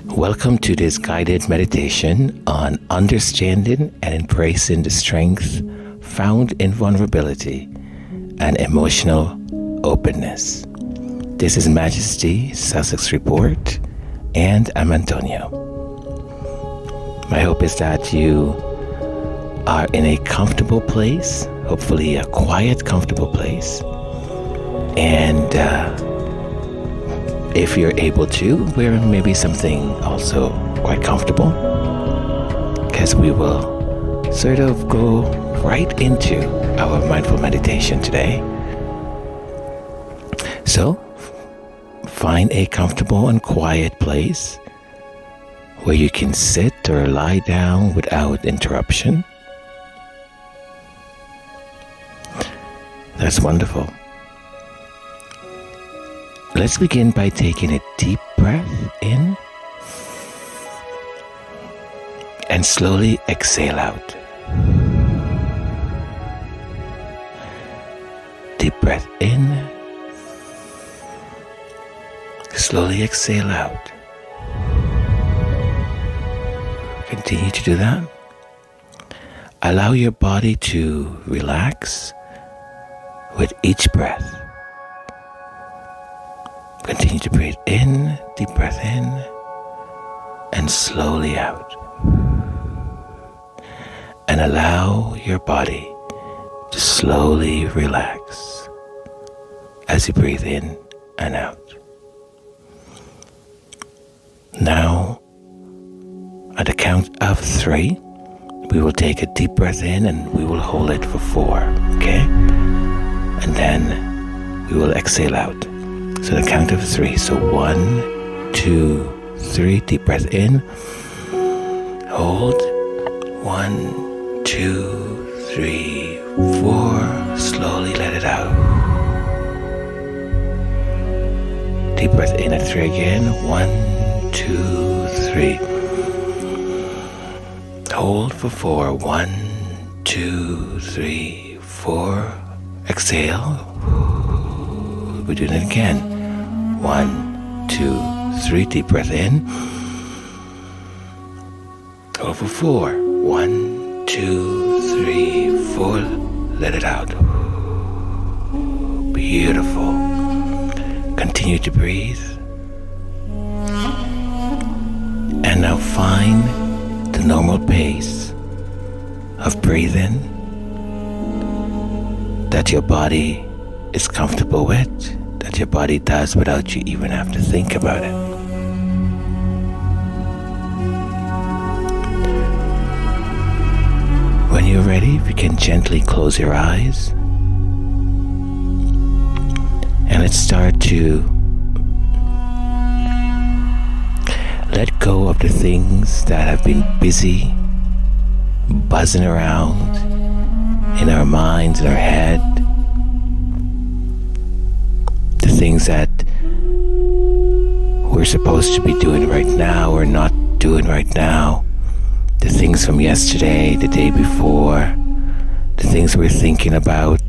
Welcome to this guided meditation on understanding and embracing the strength found in vulnerability and emotional openness. This is Majesty Sussex Report, and I'm Antonio. My hope is that you are in a comfortable place, hopefully a quiet, comfortable place, and if you're able to, wear maybe something also quite comfortable, because we will sort of go right into our mindful meditation today. So, find a comfortable and quiet place where you can sit or lie down without interruption. That's wonderful. Let's begin by taking a deep breath in and slowly exhale out. Deep breath in, slowly exhale out. Continue to do that. Allow your body to relax with each breath. Continue to breathe in, deep breath in, and slowly out. And allow your body to slowly relax as you breathe in and out. Now, at the count of 3, we will take a deep breath in and we will hold it for 4, okay? And then we will exhale out. So the count of 3. So 1, 2, 3. Deep breath in. Hold. 1, 2, 3, 4. Slowly let it out. Deep breath in at 3 again. 1, 2, 3. Hold for 4. 1, 2, 3, 4. Exhale. We're doing it again. 1, 2, 3. Deep breath in. Hold for 4. 1, 2, 3, 4. Let it out. Beautiful. Continue to breathe. And now find the normal pace of breathing that your body is comfortable with, that your body does without you even have to think about it. When you're ready, you can gently close your eyes and let's start to let go of the things that have been busy, buzzing around in our minds, in our head. The things that we're supposed to be doing right now or not doing right now. the things from yesterday, the day before, the things we're thinking about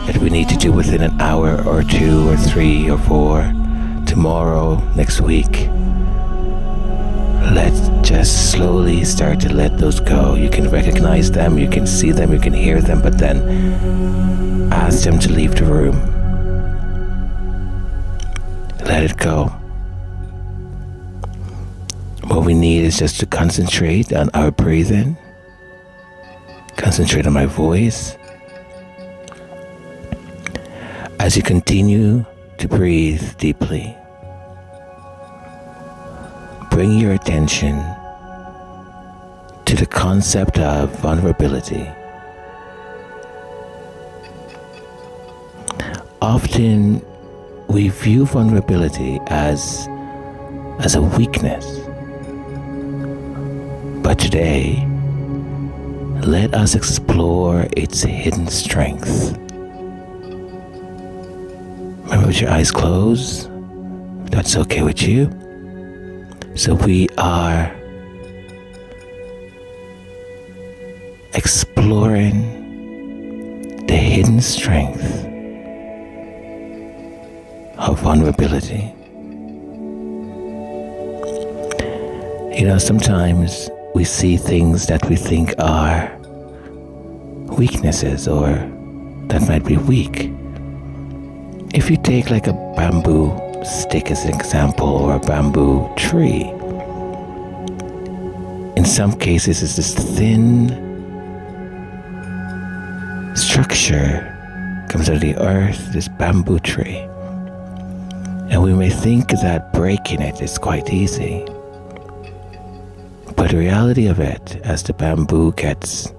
that we need to do within an hour or 2 or 3 or 4, tomorrow, next week. Let's just slowly start to let those go. You can recognize them, you can see them, you can hear them, but then ask them to leave the room. Let it go. What we need is just to concentrate on our breathing, concentrate on my voice. As you continue to breathe deeply, bring your attention to the concept of vulnerability. Often we view vulnerability as a weakness. But today, let us explore its hidden strength. Remember, with your eyes closed, if that's okay with you. So we are exploring the hidden strength of vulnerability. You know, sometimes we see things that we think are weaknesses or that might be weak. If you take like a bamboo stick as an example, or a bamboo tree, in some cases it's this thin structure comes out of the earth, this bamboo tree, and we may think that breaking it is quite easy. But the reality of it, as the bamboo gets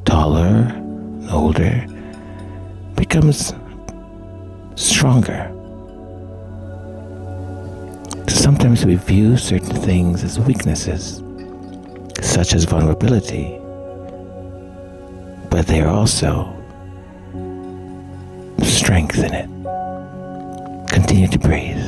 taller and older, becomes stronger. Sometimes we view certain things as weaknesses, such as vulnerability, but they are also strength in it. Continue to breathe.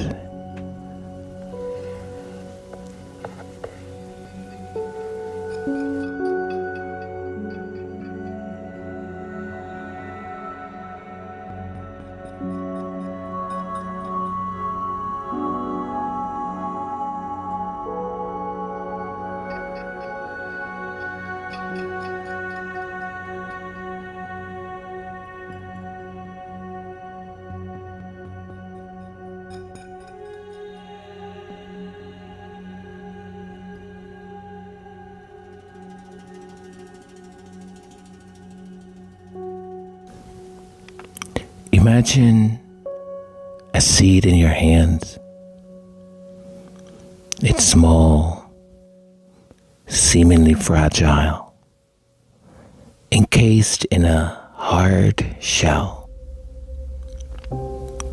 Imagine a seed in your hands. It's small, seemingly fragile, encased in a hard shell.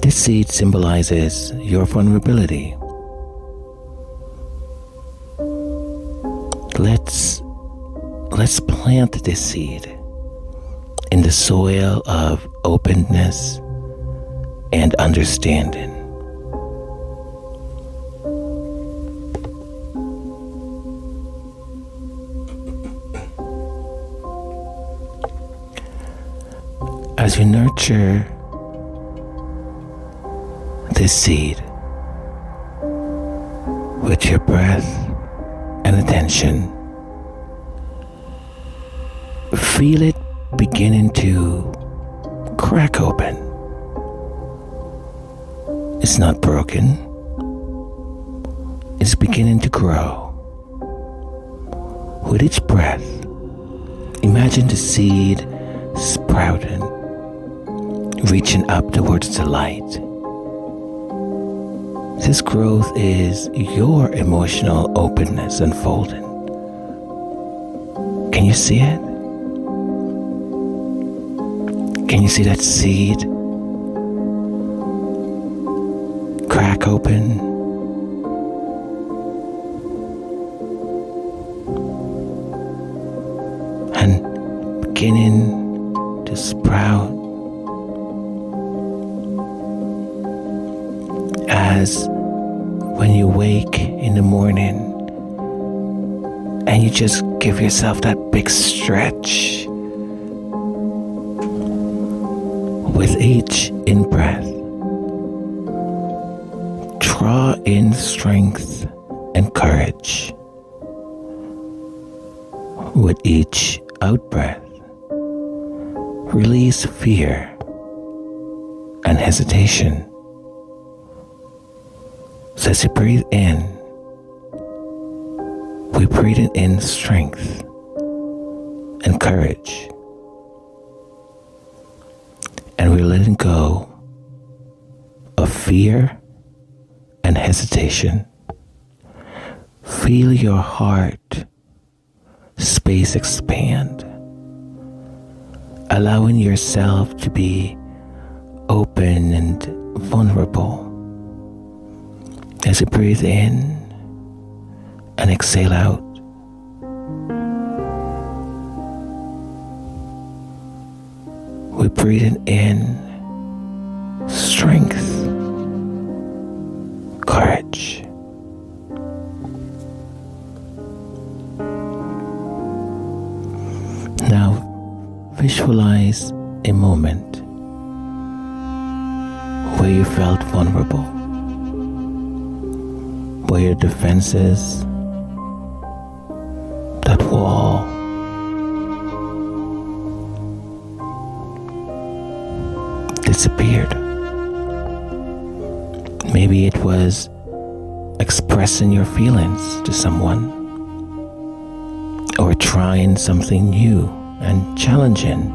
This seed symbolizes your vulnerability. Let's plant this seed in the soil of openness and understanding. As you nurture this seed with your breath and attention, feel it beginning to crack open. It's not broken. It's beginning to grow. With each breath, imagine the seed sprouting, reaching up towards the light. This growth is your emotional openness unfolding. Can you see it? Can you see that seed crack open? And beginning to sprout as when you wake in the morning And you just give yourself that big stretch with each in-breath. Draw in strength and courage with each out-breath. Release fear and hesitation. So as you breathe in, we breathe in strength and courage. And we're letting go of fear and hesitation. Feel your heart space expand, allowing yourself to be open and vulnerable as you breathe in and exhale out. We're breathing in strength, courage. Now visualize a moment where you felt vulnerable, where your defenses, that wall, disappeared. Maybe it was expressing your feelings to someone, or trying something new and challenging.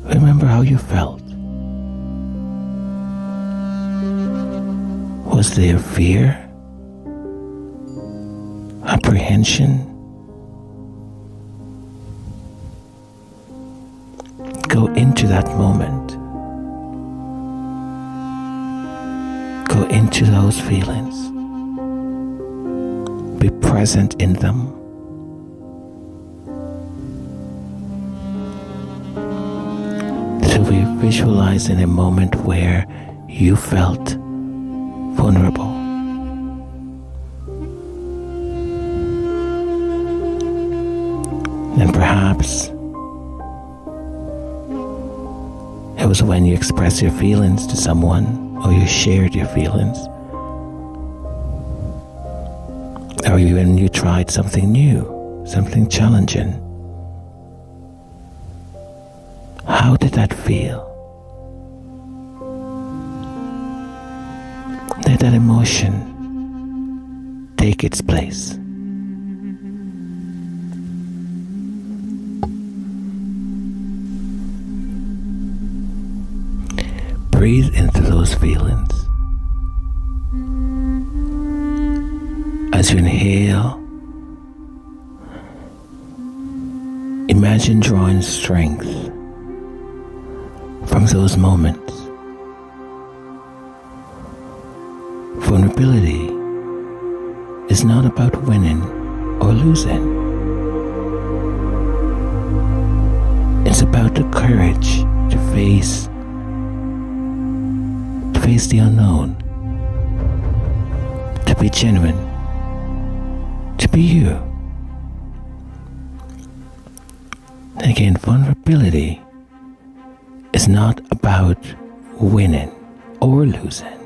Remember how you felt. Was there fear? Apprehension? Go into that moment. Go into those feelings. Be present in them. So we visualize in a moment where you felt vulnerable. And perhaps it was when you expressed your feelings to someone, or you shared your feelings, or when you tried something new, something challenging. How did that feel? Let that emotion take its place. Breathe into those feelings. As you inhale, imagine drawing strength from those moments. Vulnerability is not about winning or losing. It's about the courage to face the unknown, to be genuine, to be you. Again, vulnerability is not about winning or losing.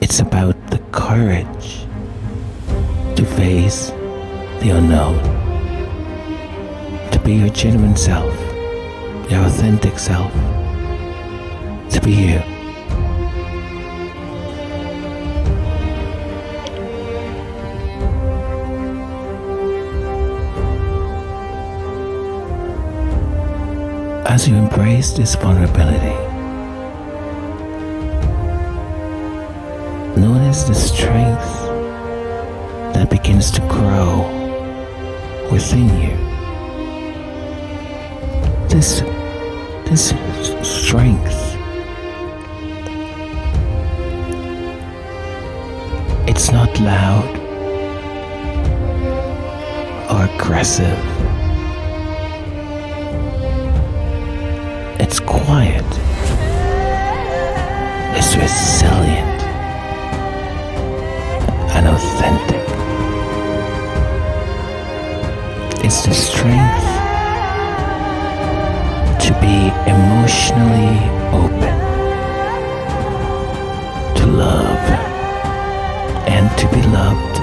It's about the courage to face the unknown, to be your genuine self, your authentic self, to be you. As you embrace this vulnerability, notice the strength that begins to grow within you. This strength, it's not loud or aggressive. It's quiet. It's resilient and authentic. It's the strength to be emotionally open, to love and to be loved.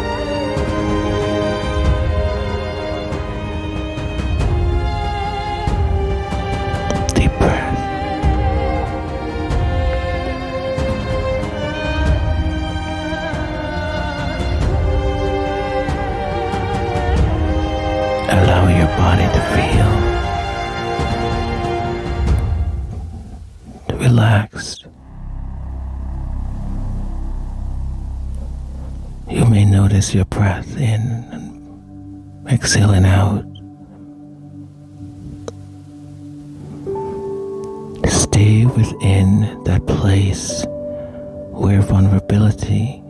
Deep breath. Allow your body to feel relaxed. You may notice your breath in and exhaling out. Stay within that place where vulnerability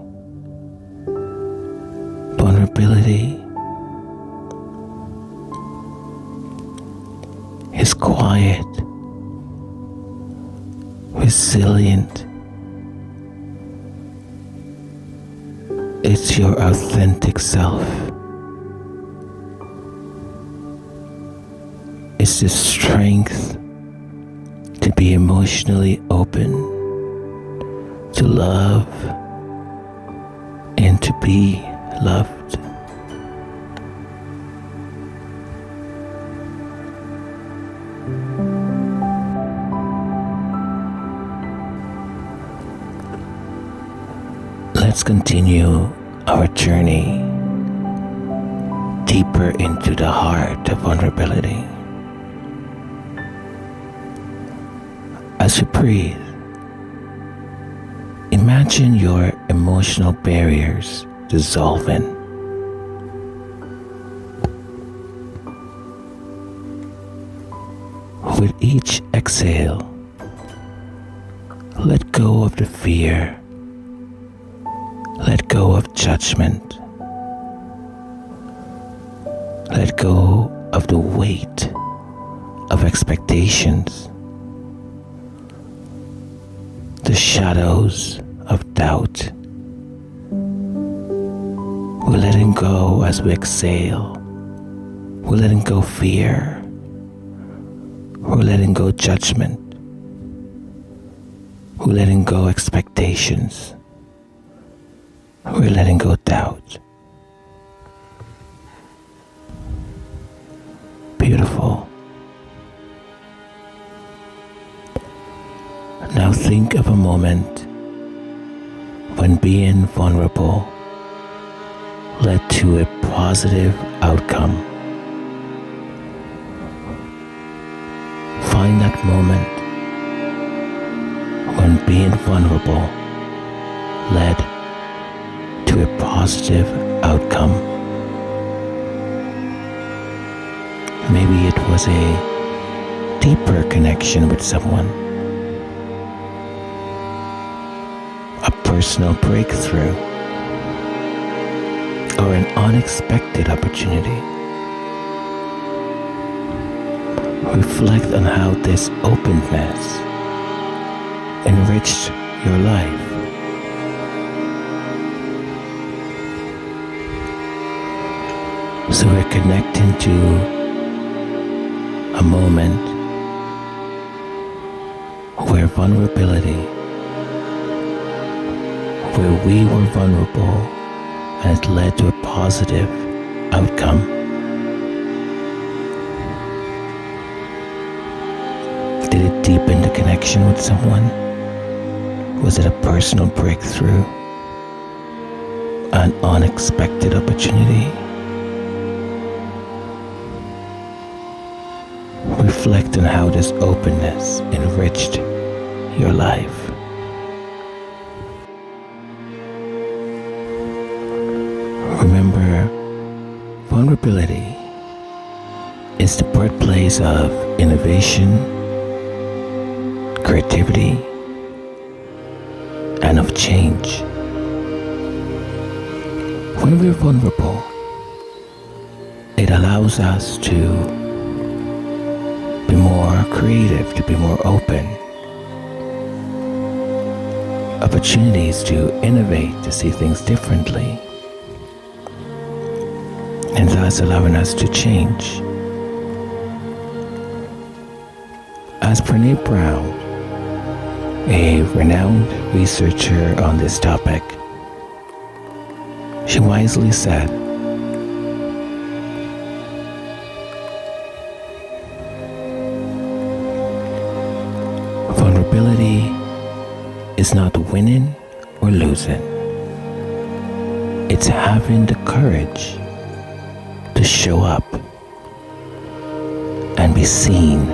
is quiet, resilient. It's your authentic self. It's the strength to be emotionally open, to love and to be loved. Let's continue our journey deeper into the heart of vulnerability. As you breathe, imagine your emotional barriers dissolving. With each exhale, let go of the fear. Let go of judgment. Let go of the weight of expectations, the shadows of doubt. We're letting go as we exhale. We're letting go fear. We're letting go judgment. We're letting go expectations. We're letting go doubt. Beautiful. Now think of a moment when being vulnerable led to a positive outcome. Find that moment when being vulnerable led to a positive outcome. Maybe it was a deeper connection with someone, a personal breakthrough, or an unexpected opportunity. Reflect on how this openness enriched your life. So we're connecting to a moment where we were vulnerable and it led to a positive outcome. Did it deepen the connection with someone? Was it a personal breakthrough? An unexpected opportunity? Reflect on how this openness enriched your life. Remember, vulnerability is the birthplace of innovation, creativity, and of change. When we're vulnerable, it allows us to be more creative, to be more open. Opportunities to innovate, to see things differently, and thus allowing us to change. As Brené Brown, a renowned researcher on this topic, she wisely said, vulnerability is not winning or losing. It's having the courage to show up and be seen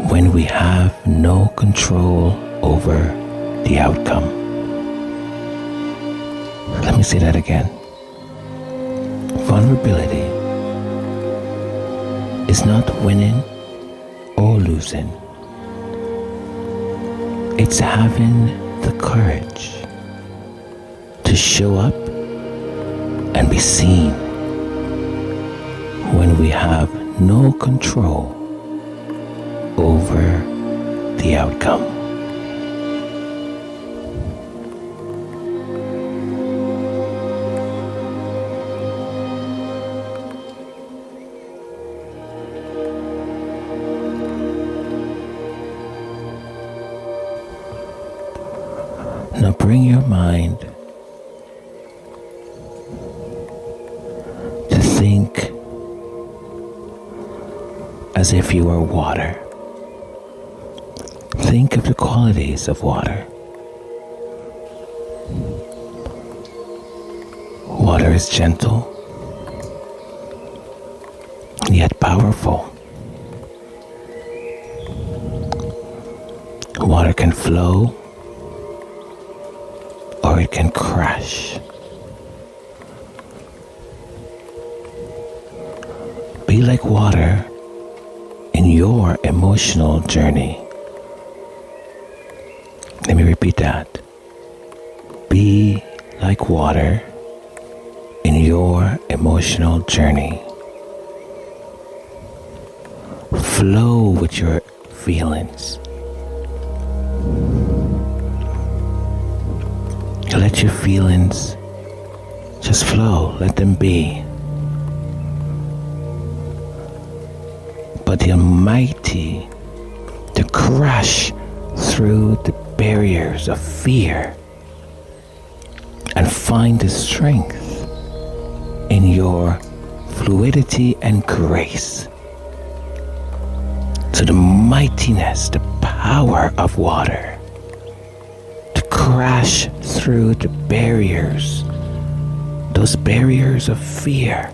when we have no control over the outcome. Let me say that again. Vulnerability is not winning or losing. It's having the courage to show up and be seen when we have no control over the outcome. Now bring your mind to think as if you were water. Think of the qualities of water. Water is gentle, yet powerful. Water can flow, or it can crash. Be like water in your emotional journey. Let me repeat that. Be like water in your emotional journey. Flow with your feelings. Let your feelings just flow, let them be. But the Almighty to crash through the barriers of fear and find the strength in your fluidity and grace. So the mightiness, the power of water to crash through the barriers, those barriers of fear,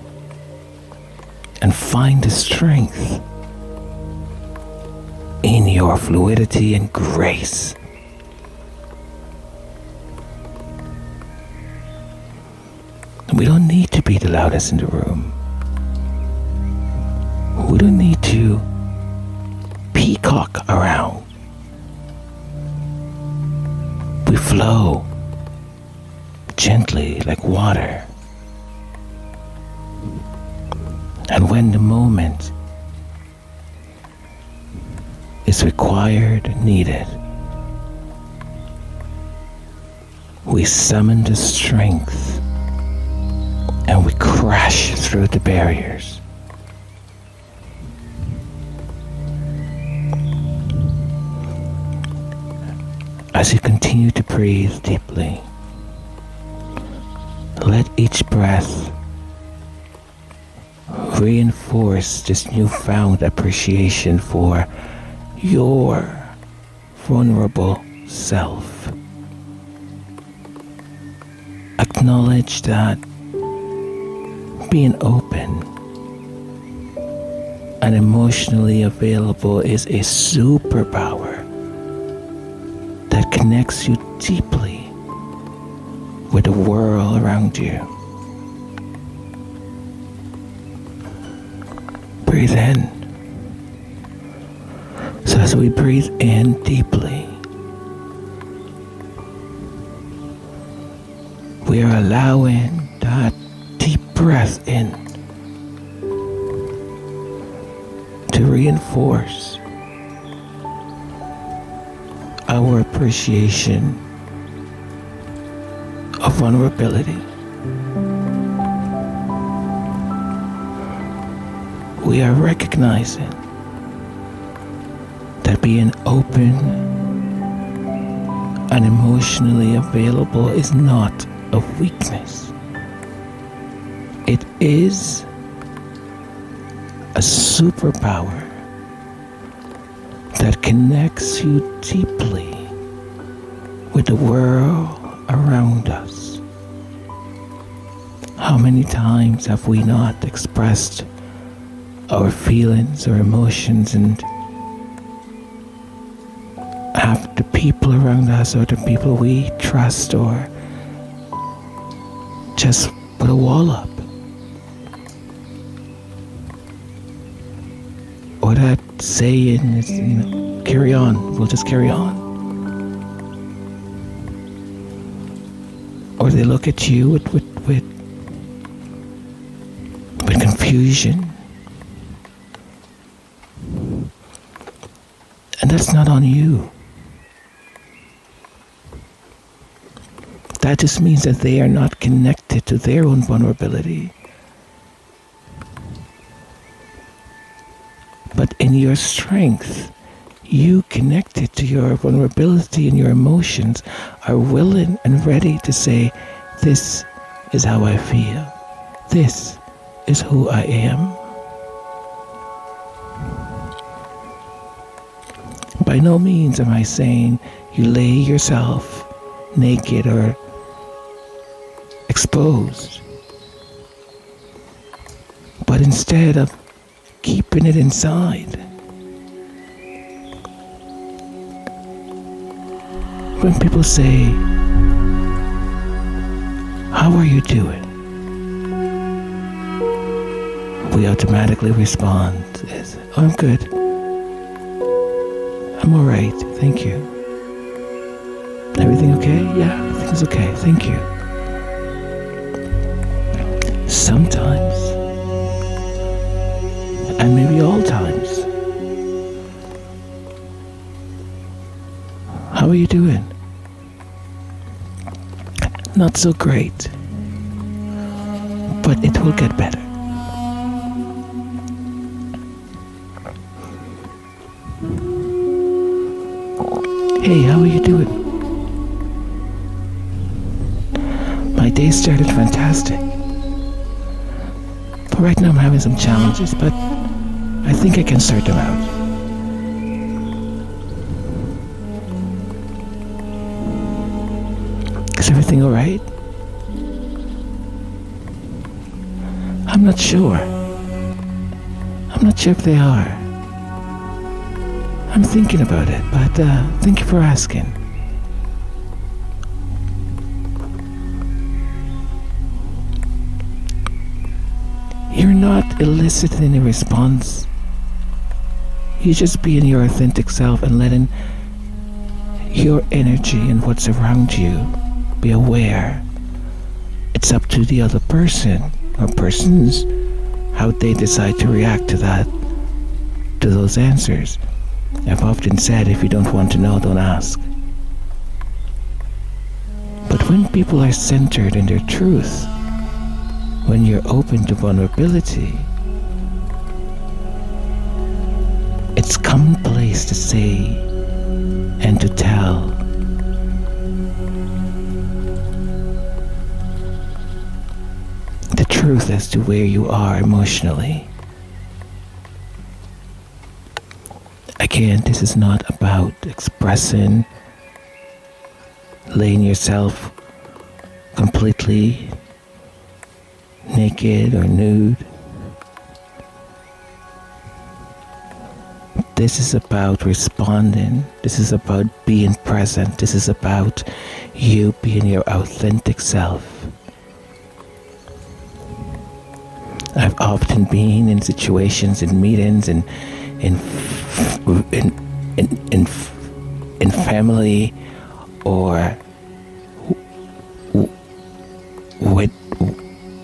and find the strength in your fluidity and grace. We don't need to be the loudest in the room. We don't need to peacock around. We flow gently like water. And when the moment is required, needed, we summon the strength and we crash through the barriers. As you continue to breathe deeply, let each breath reinforce this newfound appreciation for your vulnerable self. Acknowledge that being open and emotionally available is a superpower that connects you deeply with the world around you. Breathe in. So as we breathe in deeply, we are allowing that deep breath in to reinforce our appreciation of vulnerability we are recognizing that being open and emotionally available is not a weakness. It is a superpower that connects you deeply with the world around us. How many times have we not expressed our feelings or emotions, and have the people around us or the people we trust or just put a wall up? Or that saying is, carry on, we'll just carry on. Or they look at you with confusion. And that's not on you. That just means that they are not connected to their own vulnerability. But in your strength, you connected to your vulnerability and your emotions are willing and ready to say, this is how I feel. This is who I am. By no means am I saying you lay yourself naked or exposed. But instead of keeping it inside, when people say, how are you doing? We automatically respond as, oh, I'm good. I'm all right, thank you. Everything okay? Yeah, everything's okay, thank you. Sometimes, and maybe all times, how are you doing? Not so great, but it will get better. Hey, how are you doing? My day started fantastic. But right now I'm having some challenges, but I think I can sort them out. Is everything all right? I'm not sure. I'm not sure if they are. I'm thinking about it, but thank you for asking. You're not eliciting a response. You just being your authentic self and letting your energy and what's around you be aware. It's up to the other person or persons how they decide to react to that, to those answers. I've often said, if you don't want to know, don't ask. But when people are centered in their truth, when you're open to vulnerability, it's commonplace to say and to tell. The truth as to where you are emotionally. Again, this is not about expressing, laying yourself completely naked or nude. This is about responding. This is about being present. This is about you being your authentic self. I've often been in situations, in meetings, in family, or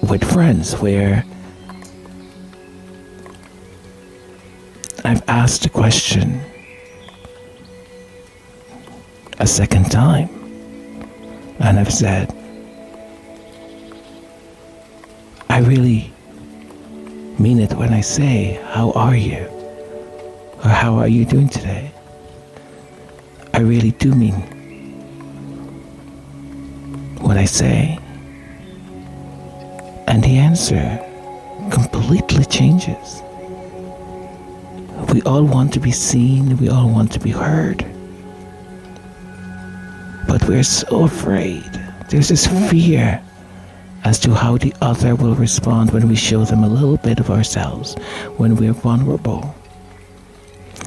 with friends, where I've asked a question a second time, and I've said, I really mean it when I say, how are you? Or how are you doing today? I really do mean what I say. And the answer completely changes. We all want to be seen, we all want to be heard. But we're so afraid. There's this fear as to how the other will respond when we show them a little bit of ourselves, when we're vulnerable.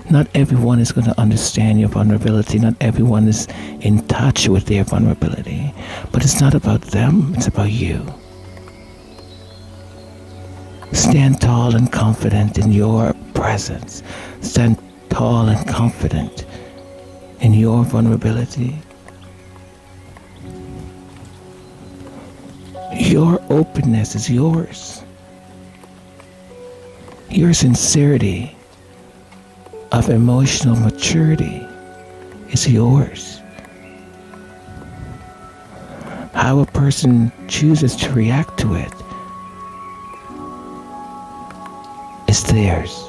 Not everyone is going to understand your vulnerability. Not everyone is in touch with their vulnerability. But it's not about them, it's about you. Stand tall and confident in your presence. Stand tall and confident in your vulnerability. Your openness is yours. Your sincerity of emotional maturity is yours. How a person chooses to react to it is theirs,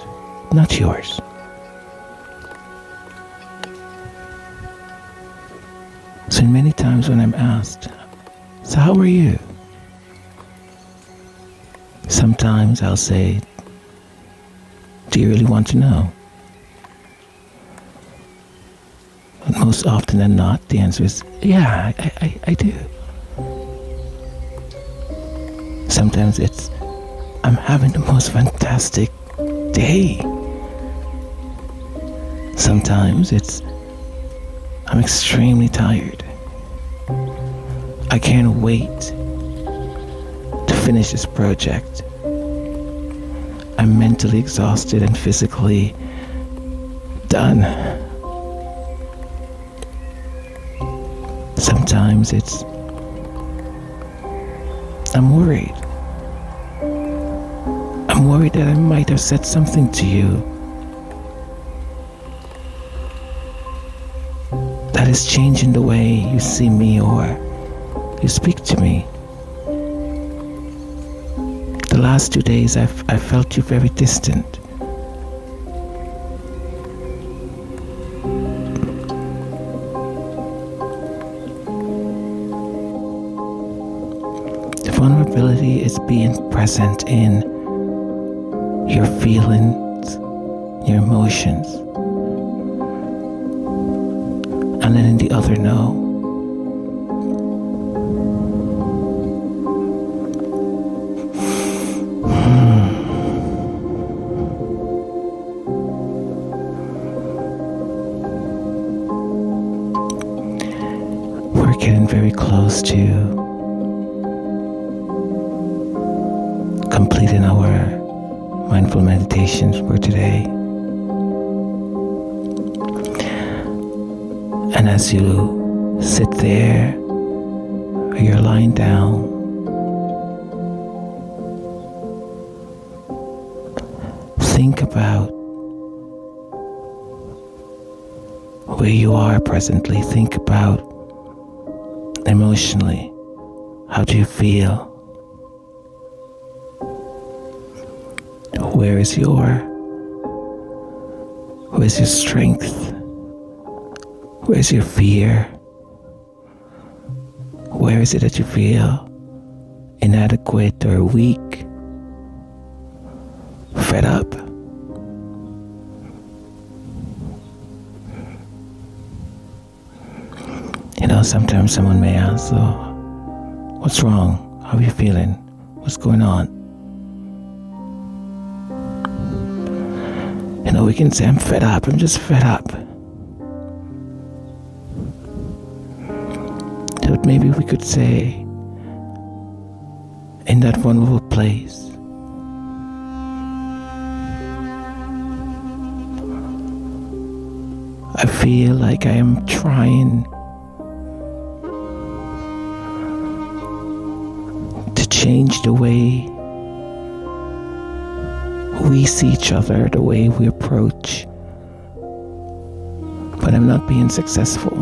not yours. So many times when I'm asked, so how are you? Sometimes I'll say, do you really want to know? But most often than not, the answer is, yeah, I do. Sometimes it's, I'm having the most fantastic day. Sometimes it's, I'm extremely tired. I can't wait to finish this project. I'm mentally exhausted and physically done. Sometimes it's, I'm worried. I'm worried that I might have said something to you that is changing the way you see me or you speak to me. The last 2 days I felt you very distant. Vulnerability is being present in your feelings, your emotions, and letting the other know. We're getting very close to completing our mindful meditations for today. And as you sit there or you're lying down, think about where you are presently. Think about emotionally, how do you feel? Where's your strength? Where's your fear? Where is it that you feel inadequate or weak? Fed up? You know, sometimes someone may ask, oh, what's wrong? How are you feeling? What's going on? You know, we can say, I'm fed up. I'm just fed up. So maybe we could say, in that vulnerable place, I feel like I am trying to change the way we see each other, the way we approach, but I'm not being successful.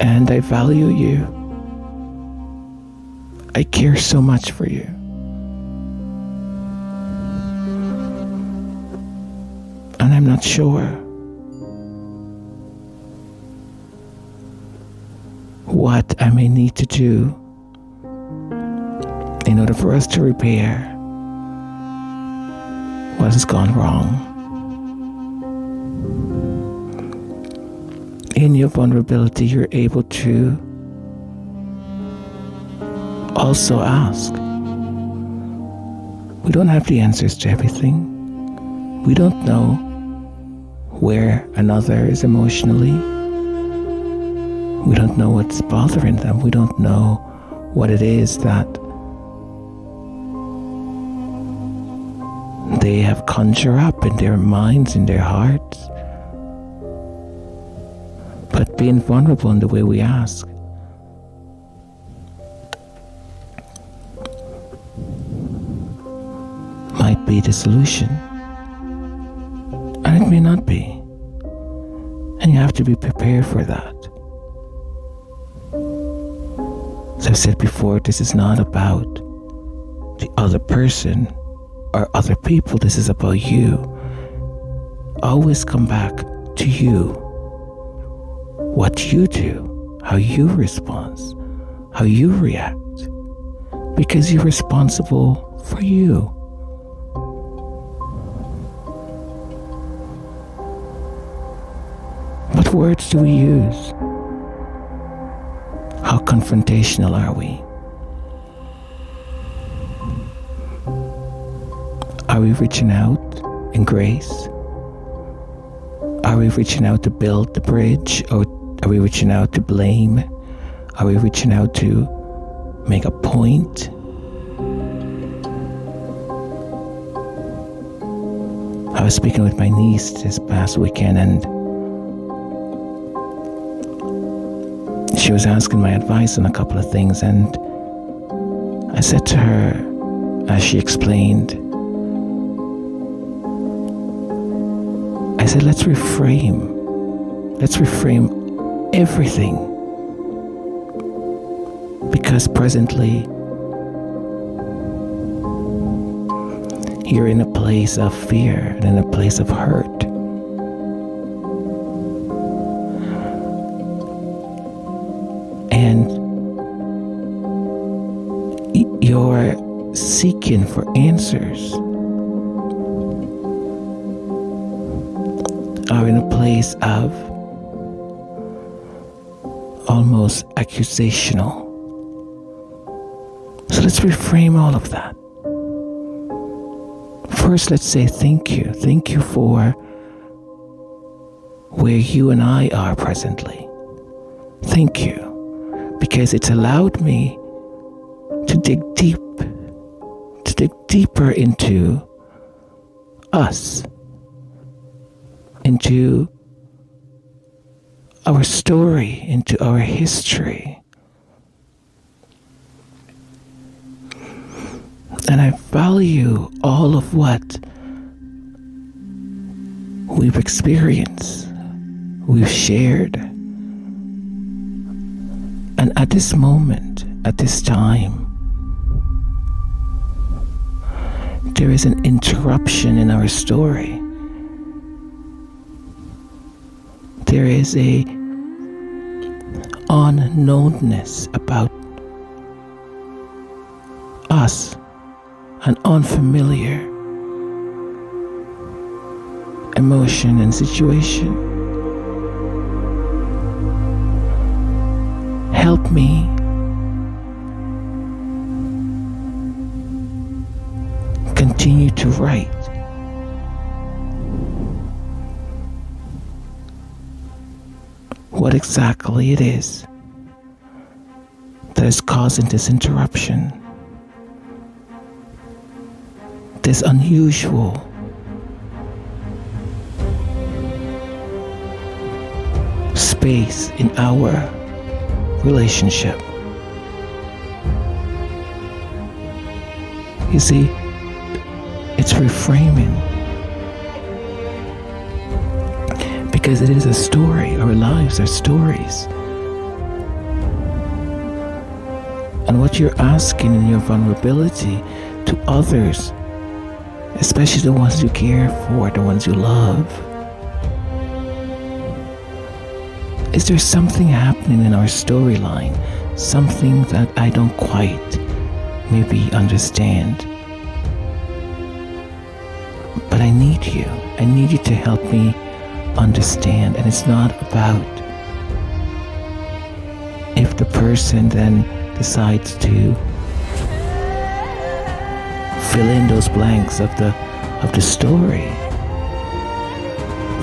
And I value you. I care so much for you. And I'm not sure what I may need to do in order for us to repair what has gone wrong. In your vulnerability, you're able to also ask. We don't have the answers to everything. We don't know where another is emotionally. We don't know what's bothering them. We don't know what it is that they have conjured up in their minds, in their hearts. But being vulnerable in the way we ask might be the solution. And it may not be. And you have to be prepared for that. As I've said before, this is not about the other person or other people. This is about you. Always come back to you. What you do, how you respond, how you react. Because you're responsible for you. What words do we use? How confrontational are we? Are we reaching out in grace? Are we reaching out to build the bridge, or are we reaching out to blame? Are we reaching out to make a point? I was speaking with my niece this past weekend, and she was asking my advice on a couple of things, and I said to her, as she explained, I said, let's reframe everything, because presently you're in a place of fear and in a place of hurt. And you're seeking for answers, are in a place of almost accusational. So let's reframe all of that. First, let's say thank you. Thank you for where you and I are presently. Thank you, because it's allowed me to dig deeper into us, into our story, into our history. And I value all of what we've experienced, we've shared. And at this moment, at this time, there is an interruption in our story. There is a unknownness about us, an unfamiliar emotion and situation. Help me continue to write. What exactly it is that is causing this interruption, this unusual space in our relationship. You see, it's reframing, because it is a story. Our lives are stories. and what you're asking in your vulnerability to others, especially the ones you care for, the ones you love. Is there something happening in our storyline, something that I don't quite maybe understand? But I need you. I need you to help me understand. And it's not about if the person then decides to fill in those blanks of the story,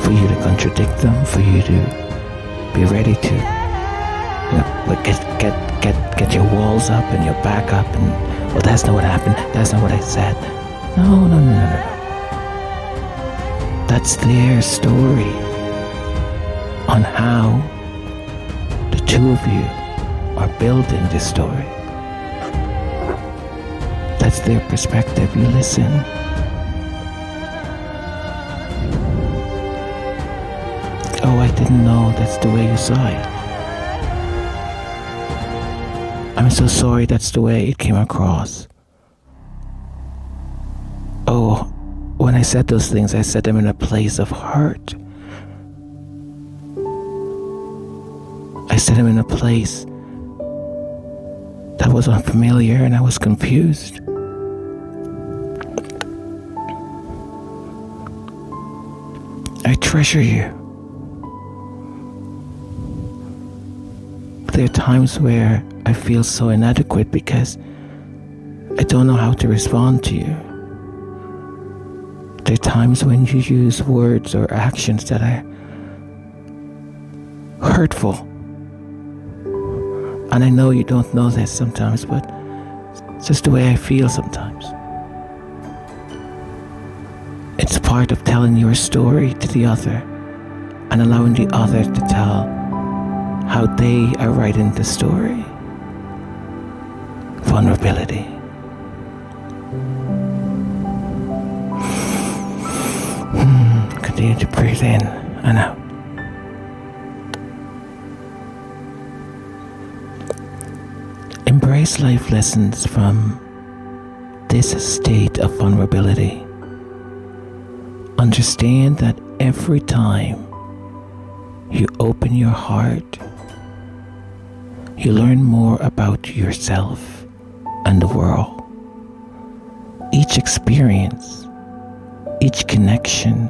for you to contradict them, for you to be ready to get your walls up and your back up, and well, that's not what happened, that's not what I said. No. That's their story on how the two of you are building this story. That's their perspective. You listen. Oh, I didn't know that's the way you saw it. I'm so sorry that's the way it came across. Oh, when I said those things, I said them in a place of hurt. I said them in a place that was unfamiliar, and I was confused. I treasure you. There are times where I feel so inadequate because I don't know how to respond to you. There are times when you use words or actions that are hurtful. And I know you don't know this sometimes, but it's just the way I feel sometimes. It's part of telling your story to the other and allowing the other to tell how they are writing the story. Vulnerability. Continue to breathe in and out. Embrace life lessons from this state of vulnerability. Understand that every time you open your heart, you learn more about yourself and the world. Each experience, each connection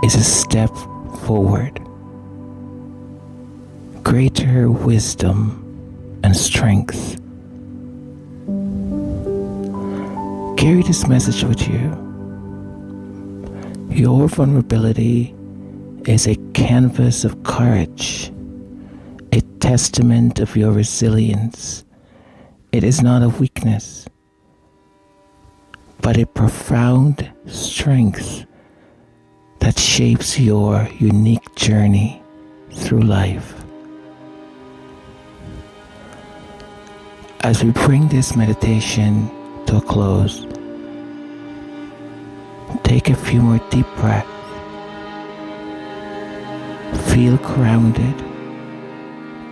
is a step forward. Greater wisdom and strength. Carry this message with you. Your vulnerability is a canvas of courage, a testament of your resilience. It is not a weakness, but a profound strength that shapes your unique journey through life. As we bring this meditation to a close, take a few more deep breaths. Feel grounded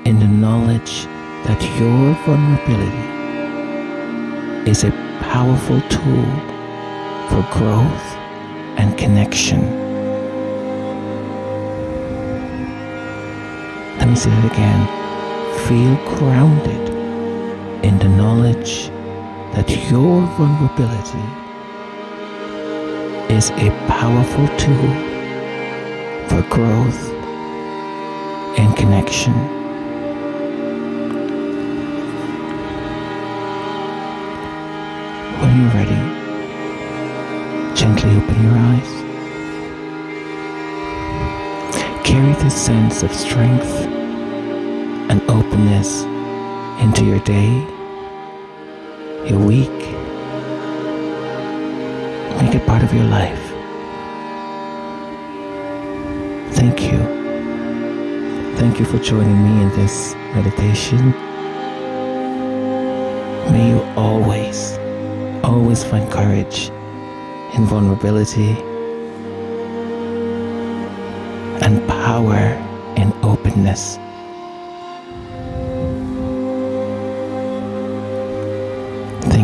in the knowledge that your vulnerability is a powerful tool for growth and connection. Let me say it again. Feel grounded in the knowledge that your vulnerability is a powerful tool for growth and connection. When you're ready, gently open your eyes. Carry this sense of strength and openness into your day, your week. Make it part of your life. Thank you. Thank you for joining me in this meditation. May you always find courage in vulnerability and power in openness.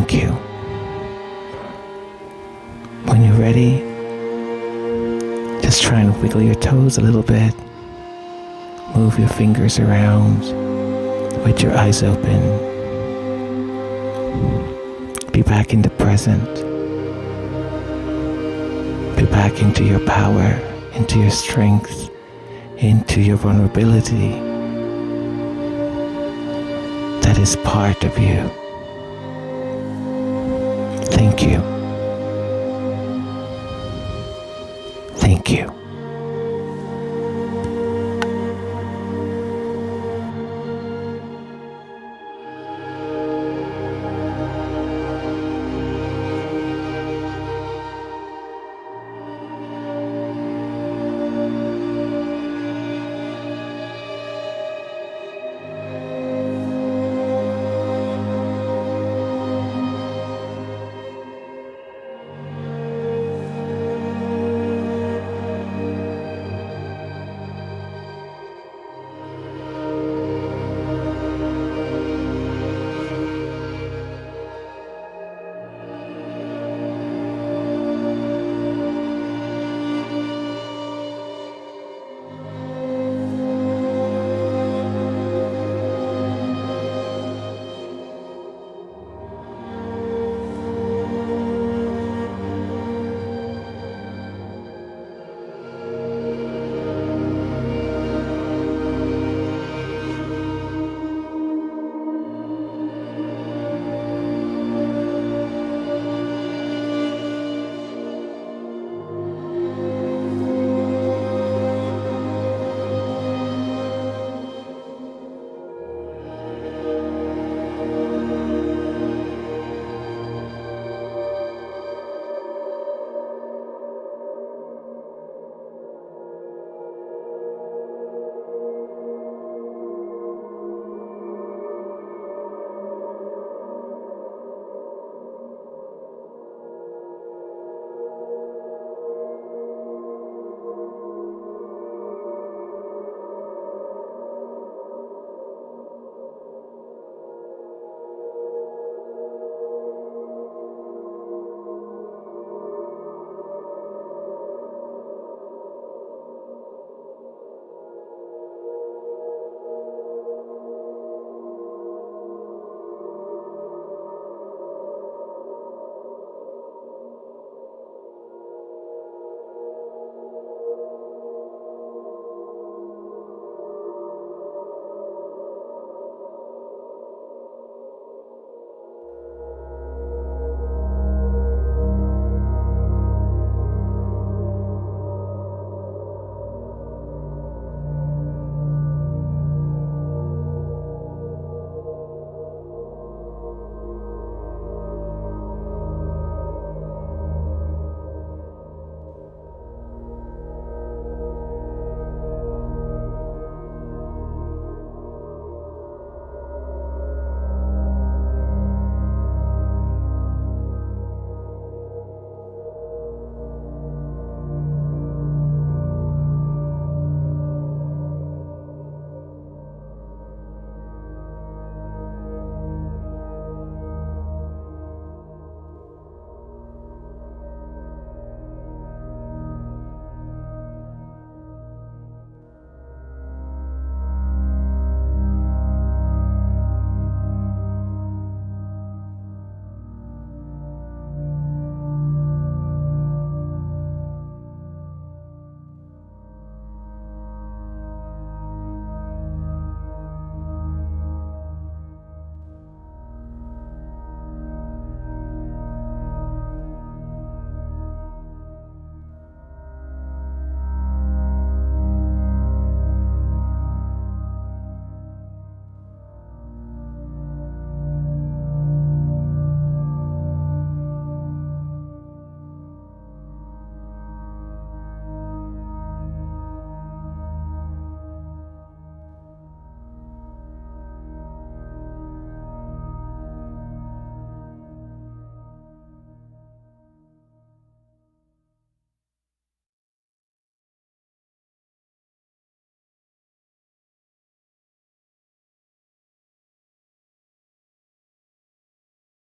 Thank you. When you're ready, just try and wiggle your toes a little bit. Move your fingers around with your eyes open. Be back in the present. Be back into your power, into your strength, into your vulnerability. That is part of you. Thank you.